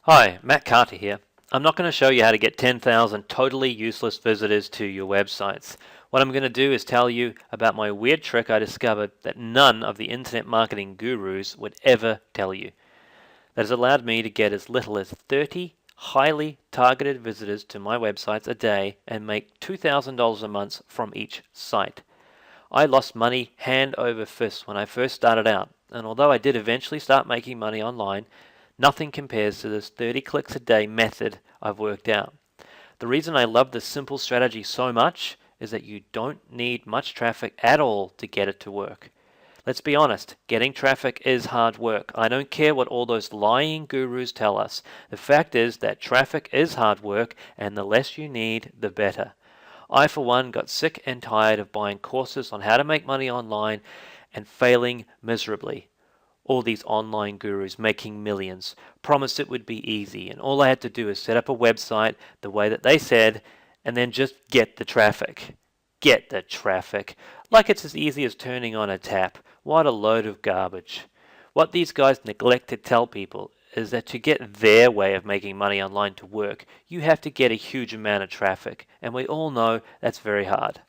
Hi, Matt Carter here. I'm not going to show you how to get 10,000 totally useless visitors to your websites. What I'm going to do is tell you about my weird trick I discovered that none of the internet marketing gurus would ever tell you. That has allowed me to get as little as 30 highly targeted visitors to my websites a day and make $2,000 a month from each site. I lost money hand over fist when I first started out, and although I did eventually start making money online, nothing compares to this 30 clicks a day method I've worked out. The reason I love this simple strategy so much is that you don't need much traffic at all to get it to work. Let's be honest, getting traffic is hard work. I don't care what all those lying gurus tell us. The fact is that traffic is hard work, and the less you need, the better. I, for one, got sick and tired of buying courses on how to make money online and failing miserably. All these online gurus making millions promised it would be easy, and all I had to do is set up a website the way that they said, and then just get the traffic. Get the traffic. Like it's as easy as turning on a tap. What a load of garbage. What these guys neglect to tell people is that to get their way of making money online to work, you have to get a huge amount of traffic, and we all know that's very hard.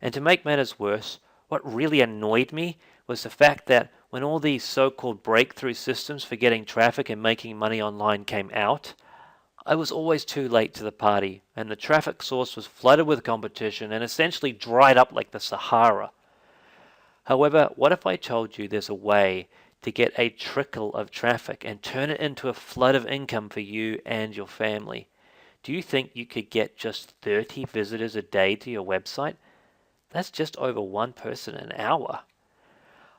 And to make matters worse, what really annoyed me was the fact that when all these so-called breakthrough systems for getting traffic and making money online came out, I was always too late to the party, and the traffic source was flooded with competition and essentially dried up like the Sahara. However, what if I told you there's a way to get a trickle of traffic and turn it into a flood of income for you and your family? Do you think you could get just 30 visitors a day to your website? That's just over one person an hour.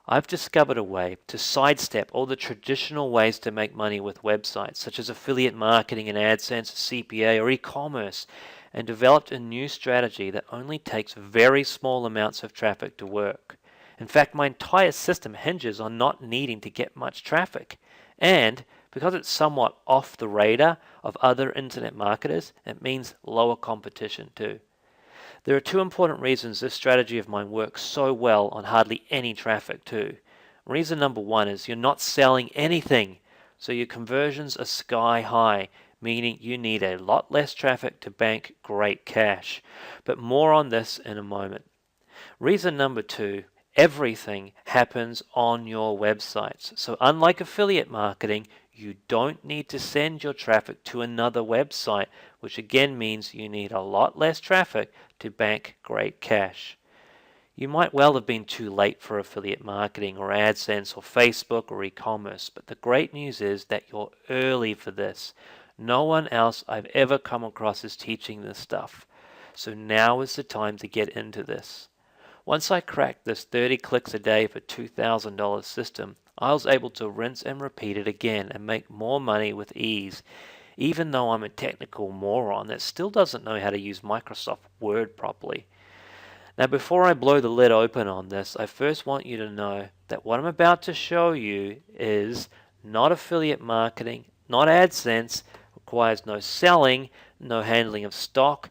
I've discovered a way to sidestep all the traditional ways to make money with websites, such as affiliate marketing and AdSense, CPA, or e-commerce, and developed a new strategy that only takes very small amounts of traffic to work. In fact, my entire system hinges on not needing to get much traffic. And because it's somewhat off the radar of other internet marketers, it means lower competition too. There are two important reasons this strategy of mine works so well on hardly any traffic too. Reason number one is you're not selling anything, so your conversions are sky high, meaning you need a lot less traffic to bank great cash. But more on this in a moment. Reason number two, everything happens on your websites. So unlike affiliate marketing, you don't need to send your traffic to another website, which again means you need a lot less traffic to bank great cash. You might well have been too late for affiliate marketing or AdSense or Facebook or e-commerce, but the great news is that you're early for this. No one else I've ever come across is teaching this stuff. So now is the time to get into this. Once I cracked this 30 clicks a day for $2,000 system, I was able to rinse and repeat it again and make more money with ease, even though I'm a technical moron that still doesn't know how to use Microsoft Word properly. Now, before I blow the lid open on this, I first want you to know that what I'm about to show you is not affiliate marketing, not AdSense, requires no selling, no handling of stock,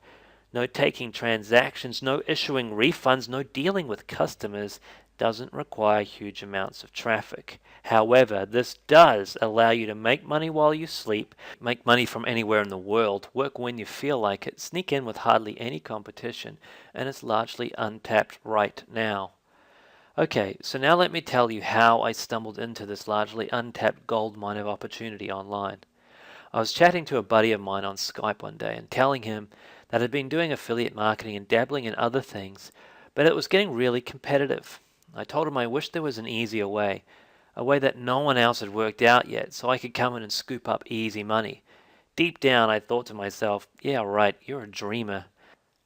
no taking transactions, no issuing refunds, no dealing with customers, doesn't require huge amounts of traffic. However, this does allow you to make money while you sleep, make money from anywhere in the world, work when you feel like it, sneak in with hardly any competition, and it's largely untapped right now. Okay, so now let me tell you how I stumbled into this largely untapped gold mine of opportunity online. I was chatting to a buddy of mine on Skype one day and telling him that I'd been doing affiliate marketing and dabbling in other things, but it was getting really competitive. I told him I wished there was an easier way, a way that no one else had worked out yet, so I could come in and scoop up easy money. Deep down, I thought to myself, yeah, right, you're a dreamer.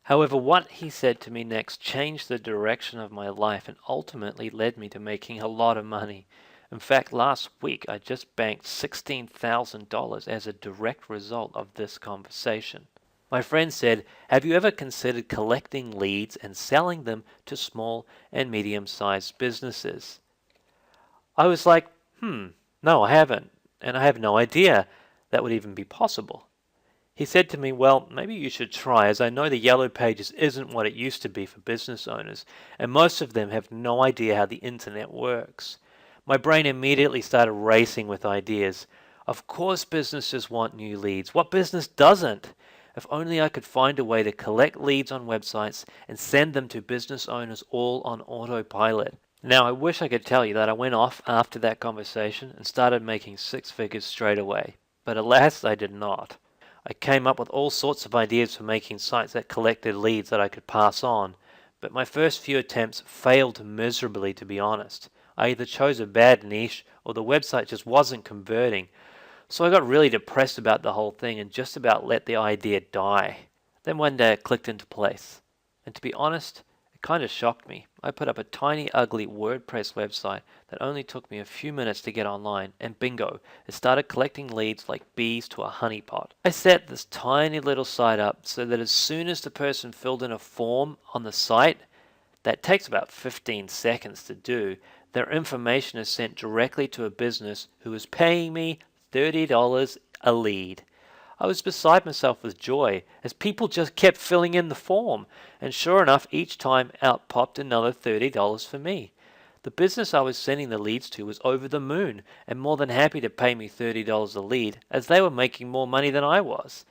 However, what he said to me next changed the direction of my life and ultimately led me to making a lot of money. In fact, last week I just banked $16,000 as a direct result of this conversation. My friend said, have you ever considered collecting leads and selling them to small and medium-sized businesses? I was like, no, I haven't, and I have no idea that would even be possible. He said to me, well, maybe you should try, as I know the Yellow Pages isn't what it used to be for business owners, and most of them have no idea how the internet works. My brain immediately started racing with ideas. Of course businesses want new leads. What business doesn't? If only I could find a way to collect leads on websites and send them to business owners all on autopilot. Now, I wish I could tell you that I went off after that conversation and started making six figures straight away, but alas, I did not. I came up with all sorts of ideas for making sites that collected leads that I could pass on, but my first few attempts failed miserably, to be honest. I either chose a bad niche or the website just wasn't converting, so I got really depressed about the whole thing and just about let the idea die. Then one day it clicked into place, and to be honest, it kind of shocked me. I put up a tiny, ugly WordPress website that only took me a few minutes to get online, and bingo, it started collecting leads like bees to a honeypot. I set this tiny little site up so that as soon as the person filled in a form on the site, that takes about 15 seconds to do, their information is sent directly to a business who is paying me $30 a lead. I was beside myself with joy as people just kept filling in the form, and sure enough, each time out popped another $30 for me. The business I was sending the leads to was over the moon and more than happy to pay me $30 a lead, as they were making more money than I was.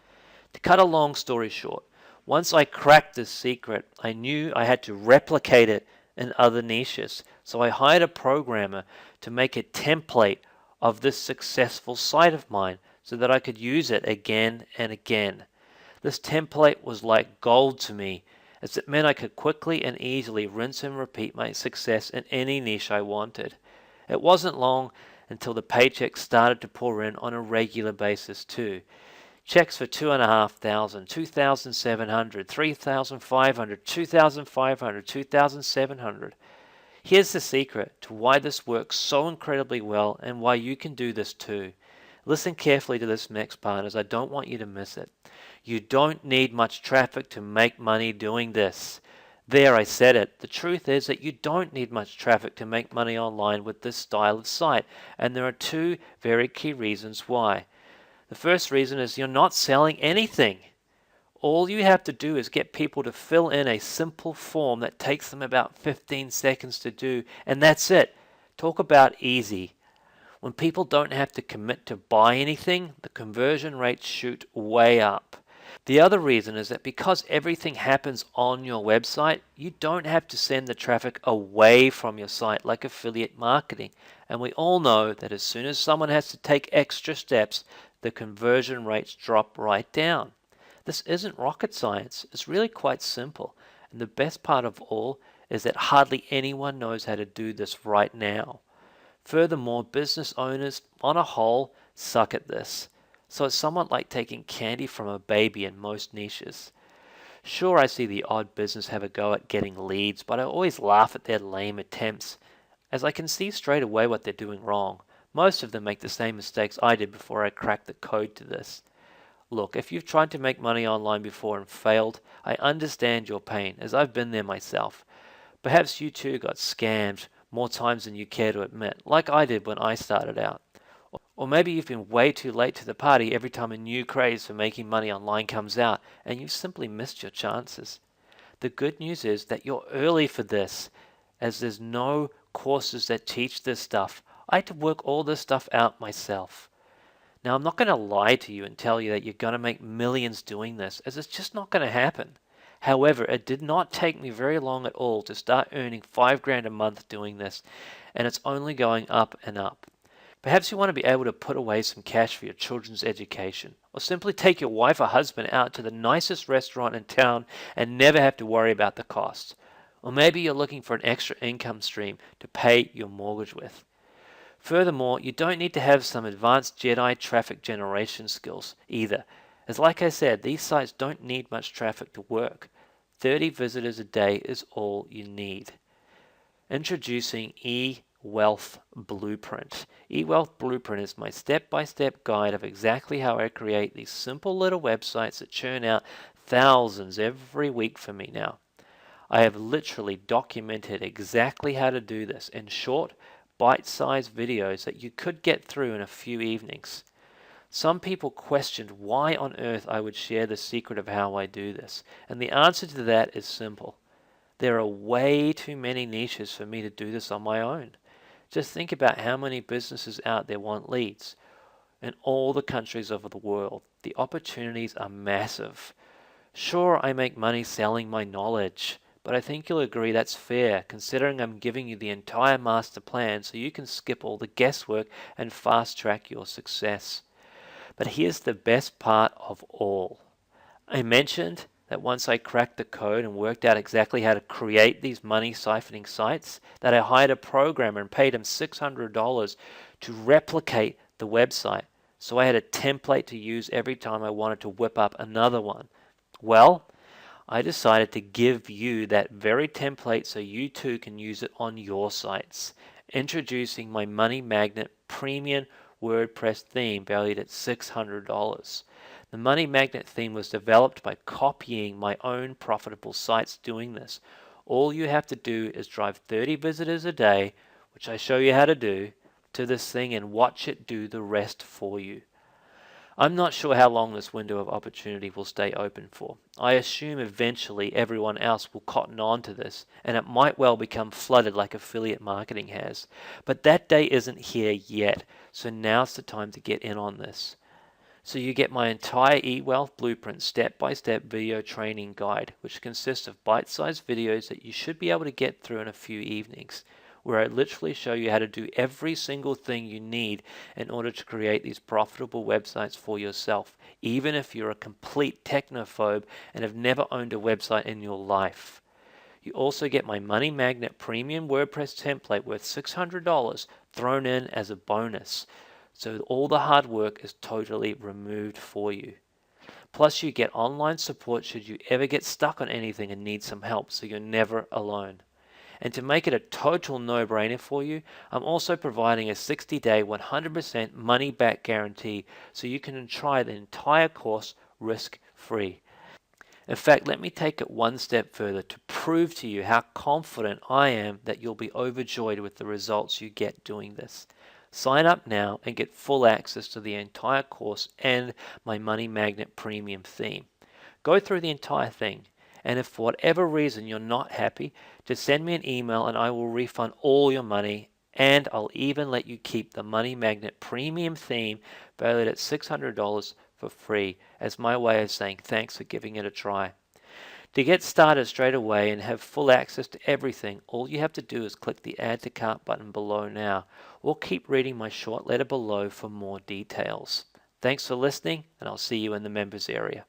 To cut a long story short, once I cracked this secret, I knew I had to replicate it in other niches, so I hired a programmer to make a template of this successful site of mine so that I could use it again and again. This template was like gold to me, as it meant I could quickly and easily rinse and repeat my success in any niche I wanted. It wasn't long until the paychecks started to pour in on a regular basis too. Checks for $2,500, $2,700, $3,500, $2,500, $2,700. Here's the secret to why this works so incredibly well and why you can do this too. Listen carefully to this next part, as I don't want you to miss it. You don't need much traffic to make money doing this. There, I said it. The truth is that you don't need much traffic to make money online with this style of site, and there are two very key reasons why. The first reason is you're not selling anything. All you have to do is get people to fill in a simple form that takes them about 15 seconds to do, and that's it. Talk about easy. When people don't have to commit to buy anything, the conversion rates shoot way up. The other reason is that because everything happens on your website, you don't have to send the traffic away from your site like affiliate marketing. And we all know that as soon as someone has to take extra steps, the conversion rates drop right down. This isn't rocket science. It's really quite simple. And the best part of all is that hardly anyone knows how to do this right now. Furthermore, business owners, on a whole, suck at this. So it's somewhat like taking candy from a baby in most niches. Sure, I see the odd business have a go at getting leads, but I always laugh at their lame attempts, as I can see straight away what they're doing wrong. Most of them make the same mistakes I did before I cracked the code to this. Look, if you've tried to make money online before and failed, I understand your pain, as I've been there myself. Perhaps you too got scammed more times than you care to admit, like I did when I started out. Or maybe you've been way too late to the party every time a new craze for making money online comes out, and you've simply missed your chances. The good news is that you're early for this, as there's no courses that teach this stuff. I had to work all this stuff out myself. Now, I'm not going to lie to you and tell you that you're going to make millions doing this, as it's just not going to happen. However, it did not take me very long at all to start earning $5,000 a month doing this, and it's only going up and up. Perhaps you want to be able to put away some cash for your children's education, or simply take your wife or husband out to the nicest restaurant in town and never have to worry about the cost. Or maybe you're looking for an extra income stream to pay your mortgage with. Furthermore, you don't need to have some advanced Jedi traffic generation skills either, as like I said, these sites don't need much traffic to work. 30 visitors a day is all you need. Introducing eWealth Blueprint. eWealth Blueprint is my step-by-step guide of exactly how I create these simple little websites that churn out thousands every week for me now. I have literally documented exactly how to do this in short, bite-sized videos that you could get through in a few evenings. Some people questioned why on earth I would share the secret of how I do this, and the answer to that is simple. There are way too many niches for me to do this on my own. Just think about how many businesses out there want leads. in all the countries of the world. The opportunities are massive. Sure, I make money selling my knowledge, but I think you'll agree that's fair, considering I'm giving you the entire master plan so you can skip all the guesswork and fast track your success. But here's the best part of all. I mentioned that once I cracked the code and worked out exactly how to create these money siphoning sites, that I hired a programmer and paid him $600 to replicate the website. So I had a template to use every time I wanted to whip up another one. Well, I decided to give you that very template so you too can use it on your sites. Introducing my Money Magnet Premium WordPress theme valued at $600. The Money Magnet theme was developed by copying my own profitable sites doing this. All you have to do is drive 30 visitors a day, which I show you how to do, to this thing and watch it do the rest for you. I'm not sure how long this window of opportunity will stay open for. I assume eventually everyone else will cotton on to this, and it might well become flooded like affiliate marketing has. But that day isn't here yet, so now's the time to get in on this. So you get my entire eWealth Blueprint step-by-step video training guide, which consists of bite-sized videos that you should be able to get through in a few evenings, where I literally show you how to do every single thing you need in order to create these profitable websites for yourself, even if you're a complete technophobe and have never owned a website in your life. You also get my Money Magnet Premium WordPress template worth $600 thrown in as a bonus, so all the hard work is totally removed for you. Plus you get online support should you ever get stuck on anything and need some help, so you're never alone. And to make it a total no-brainer for you, I'm also providing a 60-day 100% money-back guarantee so you can try the entire course risk-free. In fact, let me take it one step further to prove to you how confident I am that you'll be overjoyed with the results you get doing this. Sign up now and get full access to the entire course and my Money Magnet Premium theme. Go through the entire thing. And if for whatever reason you're not happy, just send me an email and I will refund all your money, and I'll even let you keep the Money Magnet Premium theme valued at $600 for free as my way of saying thanks for giving it a try. To get started straight away and have full access to everything, all you have to do is click the Add to Cart button below now, or keep reading my short letter below for more details. Thanks for listening, and I'll see you in the members area.